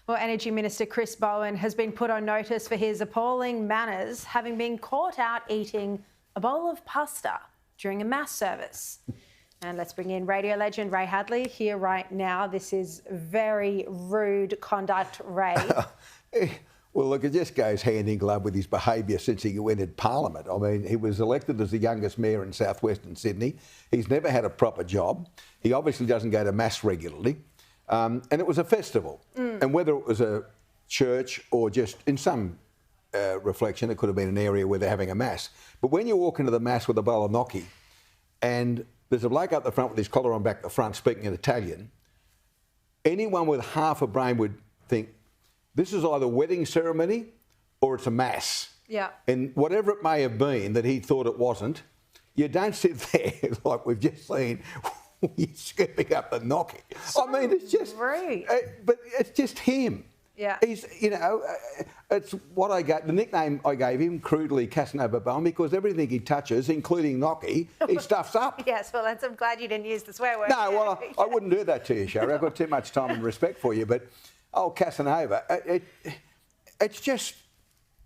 Well, Energy Minister Chris Bowen has been put on notice for his appalling manners, having been caught out eating a bowl of pasta during a mass service. And let's bring in radio legend Ray Hadley here right now. This is very rude conduct, Ray. Well, look, it just goes hand in glove with his behaviour since he entered Parliament. I mean, he was elected as the youngest mayor in southwestern Sydney. He's never had a proper job. He obviously doesn't go to mass regularly. And it was a festival. And whether it was a church or just in some reflection, it could have been an area where they're having a mass. But when you walk into the mass with a bowl of gnocchi and there's a bloke up the front with his collar on back the front speaking in Italian, anyone with half a brain would think, this is either a wedding ceremony or it's a mass. Yeah. And whatever it may have been that he thought it wasn't, you don't sit there like we've just seen, you're scooping up the gnocchi. So I mean, it's just, rude. But it's just him. Yeah. He's, you know, it's what I gave, the nickname I gave him, crudely Casanova Bowen, because everything he touches, including gnocchi, he stuffs up. Yes, well, I'm glad you didn't use the swear word. No, well, I wouldn't do that to you, Sherry. I've got too much time and respect for you, but Casanova, it's just,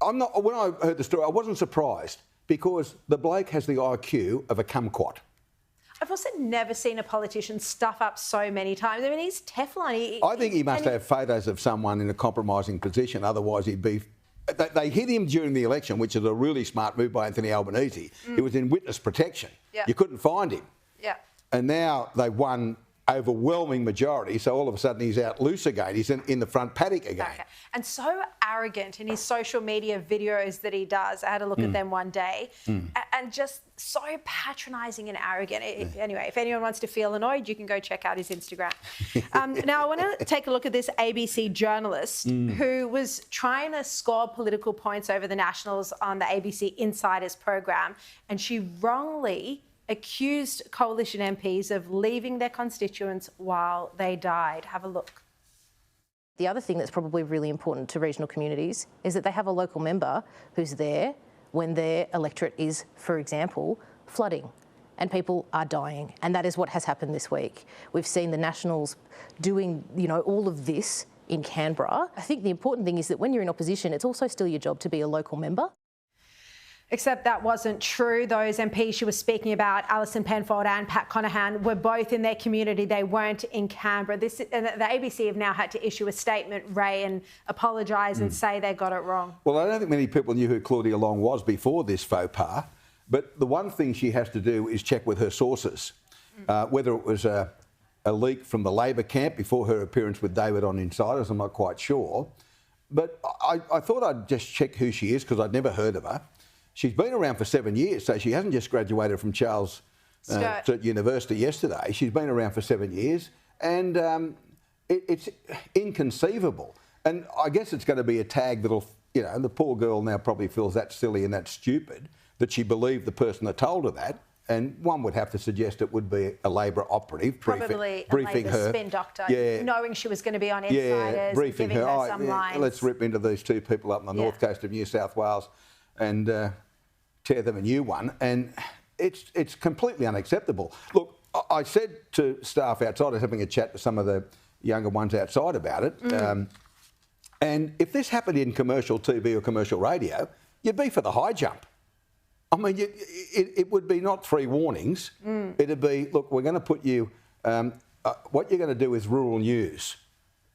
when I heard the story, I wasn't surprised because the bloke has the IQ of a kumquat. I've also never seen a politician stuff up so many times. I mean, he's Teflon. I think he must have photos of someone in a compromising position, otherwise he'd be... They hit him during the election, which is a really smart move by Anthony Albanese. He was in witness protection. Yeah. You couldn't find him. Yeah. And now they've won overwhelming majority, so all of a sudden he's out loose again. He's in the front paddock again. Okay. And so arrogant in his social media videos that he does. I had a look at them one day, and just so patronising and arrogant. Anyway, if anyone wants to feel annoyed, you can go check out his Instagram. Now, I want to take a look at this ABC journalist who was trying to score political points over the Nationals on the ABC Insiders program, and she wrongly accused coalition MPs of leaving their constituents while they died. Have a look. The other thing that's probably really important to regional communities is that they have a local member who's there when their electorate is, for example, flooding and people are dying. And that is what has happened this week. We've seen the Nationals doing, all of this in Canberra. I think the important thing is that when you're in opposition, it's also still your job to be a local member. Except that wasn't true. Those MPs she was speaking about, Alison Penfold and Pat Conahan, were both in their community. They weren't in Canberra. And the ABC have now had to issue a statement, Ray, and apologise and say they got it wrong. Well, I don't think many people knew who Claudia Long was before this faux pas, but the one thing she has to do is check with her sources, whether it was a leak from the Labor camp before her appearance with David on Insiders, I'm not quite sure. But I thought I'd just check who she is because I'd never heard of her. She's been around for 7 years, so she hasn't just graduated from Charles Sturt University yesterday. She's been around for 7 years, and it's inconceivable. And I guess it's going to be a tag that'll, the poor girl now probably feels that silly and that stupid that she believed the person that told her that. And one would have to suggest it would be a Labor operative probably briefing a Labor her. Spin doctor, knowing she was going to be on Insiders, briefing giving her, her some lines. Let's rip into these two people up on the north coast of New South Wales and tear them a new one, and it's completely unacceptable. Look, I said to staff outside, I was having a chat to some of the younger ones outside about it, and if this happened in commercial TV or commercial radio, you'd be for the high jump. I mean, it would be not 3 warnings. It'd be, look, we're going to put you, what you're going to do is rural news.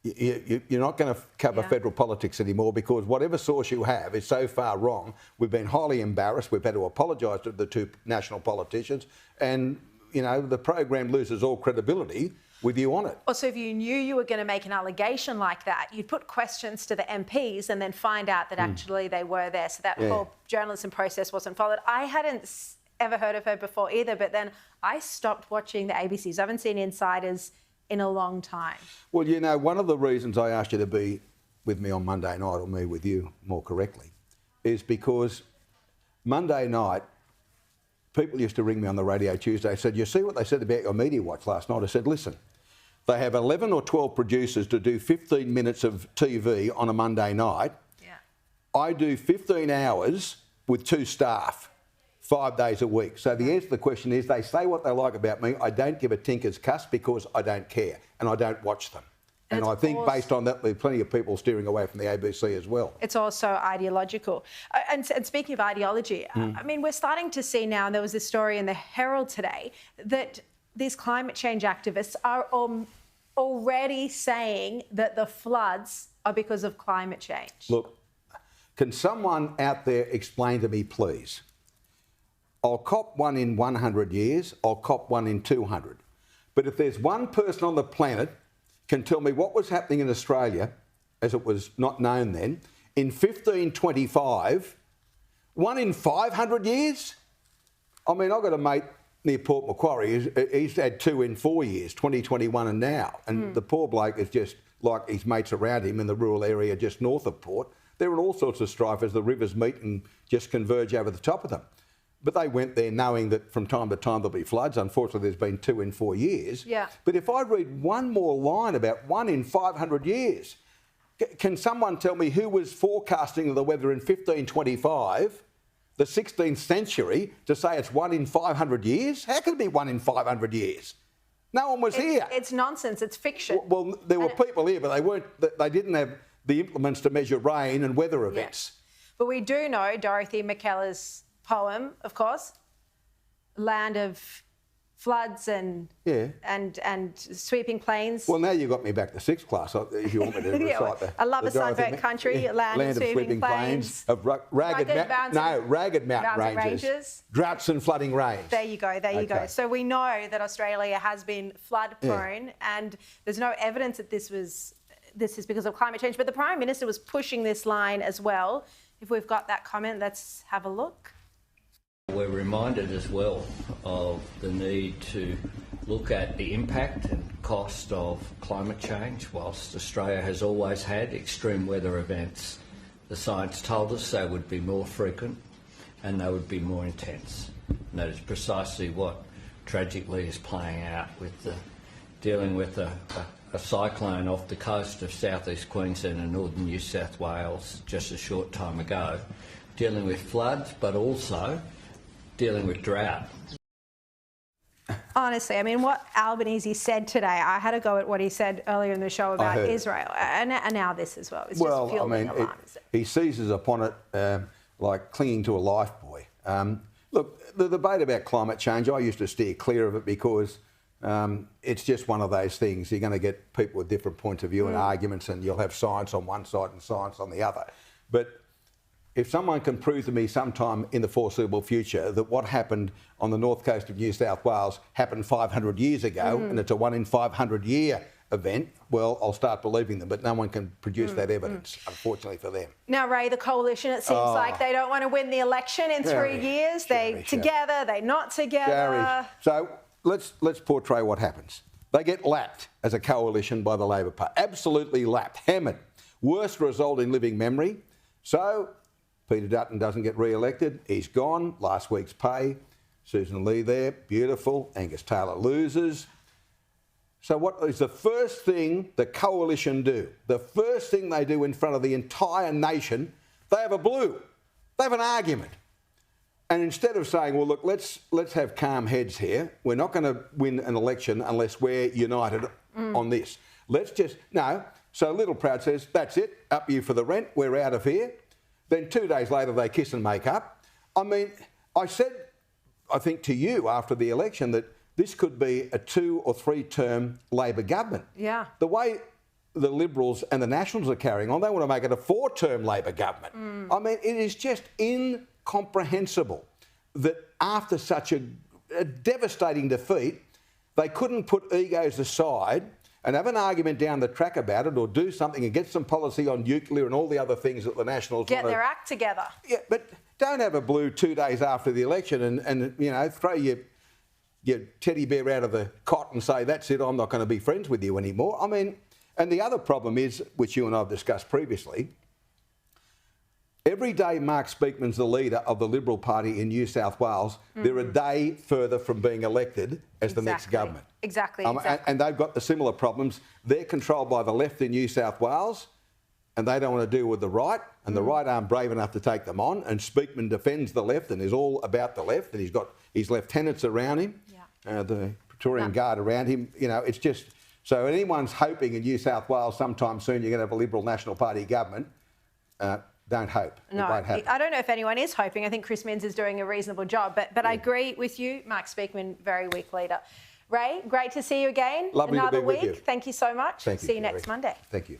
You're not going to cover federal politics anymore because whatever source you have is so far wrong. We've been highly embarrassed. We've had to apologise to the 2 national politicians, and the program loses all credibility with you on it. Also, if you knew you were going to make an allegation like that, you'd put questions to the MPs and then find out that actually they were there. So that whole journalism process wasn't followed. I hadn't ever heard of her before either, but then I stopped watching the ABCs. I haven't seen Insiders in a long time. Well, one of the reasons I asked you to be with me on Monday night, or me with you more correctly, is because Monday night, people used to ring me on the radio Tuesday, said, you see what they said about your Media Watch last night? I said, listen, they have 11 or 12 producers to do 15 minutes of TV on a Monday night. Yeah. I do 15 hours with 2 staff. 5 days a week. So the answer to the question is they say what they like about me. I don't give a tinker's cuss because I don't care and I don't watch them. And I think based on that, there's plenty of people steering away from the ABC as well. It's also ideological. And speaking of ideology, I mean, we're starting to see now, and there was this story in the Herald today, that these climate change activists are already saying that the floods are because of climate change. Look, can someone out there explain to me, please? I'll cop one in 100 years, I'll cop one in 200. But if there's one person on the planet can tell me what was happening in Australia, as it was not known then, in 1525, one in 500 years? I mean, I've got a mate near Port Macquarie, he's had 2 in 4 years, 2021 and now. And the poor bloke is just like his mates around him in the rural area just north of Port. They're in all sorts of strife as the rivers meet and just converge over the top of them. But they went there knowing that from time to time there'll be floods. Unfortunately, there's been 2 in 4 years. Yeah. But if I read one more line about 1 in 500 years, can someone tell me who was forecasting the weather in 1525, the 16th century, to say it's 1 in 500 years? How can it be 1 in 500 years? No one was here. It's nonsense. It's fiction. Well, there were people here, but they didn't have the implements to measure rain and weather events. Yeah. But we do know Dorothy McKellar's poem, of course, Land of Floods and Sweeping Plains. Well, now you got me back to 6th class, if you want me to recite that. I love a sunburnt country, land of sweeping plains. Of ragged mountain ranges. Droughts and flooding rains. There you go, there you go. So we know that Australia has been flood prone and there's no evidence that this is because of climate change, but the Prime Minister was pushing this line as well. If we've got that comment, let's have a look. We're reminded as well of the need to look at the impact and cost of climate change. Whilst Australia has always had extreme weather events, the science told us they would be more frequent and they would be more intense. And that is precisely what tragically is playing out with dealing with a cyclone off the coast of southeast Queensland and northern New South Wales just a short time ago, dealing with floods but also dealing with drought. Honestly, I mean, what Albanese said today, I had to go at what he said earlier in the show about Israel, and now this as well. It's just fueling alarm. He seizes upon it like clinging to a lifebuoy. Look, the debate about climate change, I used to steer clear of it because it's just one of those things. You're going to get people with different points of view and arguments, and you'll have science on one side and science on the other. But if someone can prove to me sometime in the foreseeable future that what happened on the north coast of New South Wales happened 500 years ago and it's a 1 in 500 year event, well, I'll start believing them. But no one can produce that evidence, unfortunately for them. Now, Ray, the coalition, it seems like they don't want to win the election in 3 years. They together, they not together. So let's portray what happens. They get lapped as a coalition by the Labor Party. Absolutely lapped, hammered. Worst result in living memory. So Peter Dutton doesn't get re-elected. He's gone. Last week's pay. Susan Lee there. Beautiful. Angus Taylor loses. So what is the first thing the coalition do? The first thing they do in front of the entire nation, they have a blue. They have an argument. And instead of saying, well, look, let's have calm heads here. We're not going to win an election unless we're united on this. Let's just... No. So Littleproud says, that's it. Up you for the rent. We're out of here. Then 2 days later, they kiss and make up. I mean, I said, I think to you after the election that this could be a 2 or 3 term Labor government. Yeah. The way the Liberals and the Nationals are carrying on, they want to make it a 4-term Labor government. I mean, it is just incomprehensible that after such a devastating defeat, they couldn't put egos aside and have an argument down the track about it or do something and get some policy on nuclear and all the other things that the Nationals get their act together. Yeah, but don't have a blue 2 days after the election and you know, throw your teddy bear out of the cot and say, that's it, I'm not going to be friends with you anymore. I mean, and the other problem is, which you and I have discussed previously, every day Mark Speakman's the leader of the Liberal Party in New South Wales, they're a day further from being elected as the next government. Exactly. And they've got the similar problems. They're controlled by the left in New South Wales and they don't want to deal with the right, and the right aren't brave enough to take them on, and Speakman defends the left and is all about the left, and he's got his lieutenants around him, the Praetorian Guard around him. You know, it's just So anyone's hoping in New South Wales sometime soon you're going to have a Liberal National Party government, don't hope. No, it won't happen. I don't know if anyone is hoping. I think Chris Minns is doing a reasonable job. But I agree with you, Mark Speakman, very weak leader. Ray, great to see you again. Lovely Another to be with week. you. Thank you so much. Thank you, See you Kerry. next Monday. Thank you.